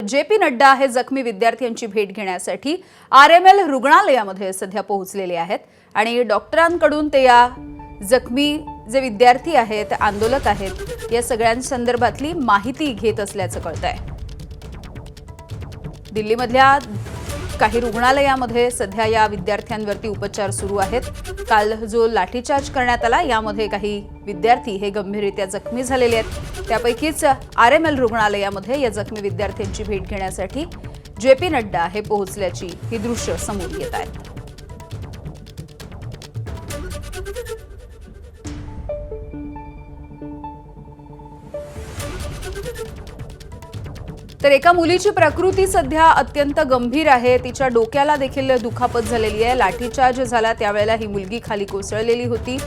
J P. Nadda हे जखमी विद्यार्थ्यांची भेट घेण्यासाठी RML रुग्णालयामध्ये सध्या पोहोचलेले आहेत आणि डॉक्टरांकडून ते या जखमी जे विद्यार्थी आहेत, आंदोलक आहेत, या सगळ्यांसंदर्भातली माहिती घेत असल्याचं कळतंय। दिल्लीमधल्या काही रुग्णालयामध्ये सध्या या विद्यार्थ्यांवरती उपचार सुरू आहेत। काल जो लाठीचार्ज करण्यात आला यामध्ये काही विद्यार्थी हे गंभीररित्या जखमी झालेले आहेत। त्यापैकीच RML रुग्णालयामध्ये या जखमी विद्यार्थ्यांची भेट घेण्यासाठी जे.पी. नड्डा हे पोहोचल्याची ही दृश्य समोर येत आहेत। तर एका मुलीची प्रकृती सध्या अत्यंत गंभीर आहे। तिच्या डोक्याला देखील दुखापत झालेली आहे। लाठीचार्ज झाला त्यावेळेला ही मुलगी खाली कोसळलेली होती।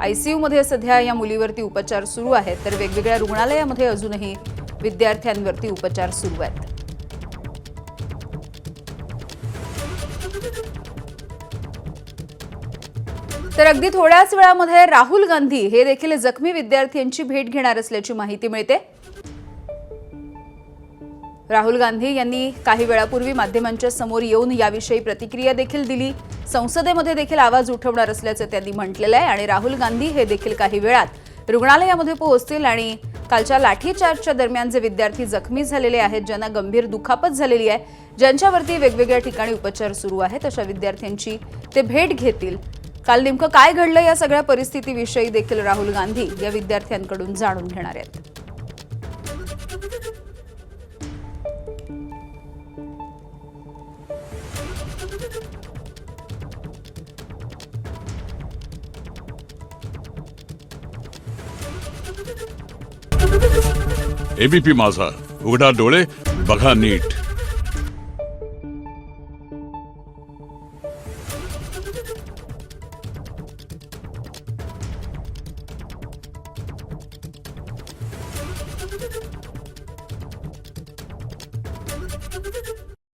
ICU मध्ये सध्या या मुलीवरती उपचार सुरू आहेत, तर वेगवेगळ्या रुग्णालयामध्ये अजूनही विद्यार्थ्यांवरती उपचार सुरू आहेत। तर अगदी थोड्याच वेळामध्ये राहुल गांधी हे देखील जखमी विद्यार्थ्यांची भेट घेणार असल्याची माहिती मिळते। राहुल गांधी यांनी काही वेळापूर्वी माध्यमांच्या समोर येऊन याविषयी प्रतिक्रिया देखील दिली। संसदेमध्ये देखील आवाज उठवणार असल्याचं त्यांनी म्हटलेलं आहे आणि राहुल गांधी हे देखील काही वेळात रुग्णालयामध्ये पोहोचतील आणि कालच्या लाठीचार्जच्या दरम्यान जे विद्यार्थी जखमी झालेले आहेत, ज्यांना गंभीर दुखापत झालेली आहे, ज्यांच्यावरती वेगवेगळ्या ठिकाणी उपचार सुरू आहेत, अशा विद्यार्थ्यांची ते भेट घेतील। काल नेमकं काय घडलं या सगळ्या परिस्थितीविषयी देखील राहुल गांधी या विद्यार्थ्यांकडून जाणून घेणार आहेत। ABP माझा, उघडा डोळे बघा नीट।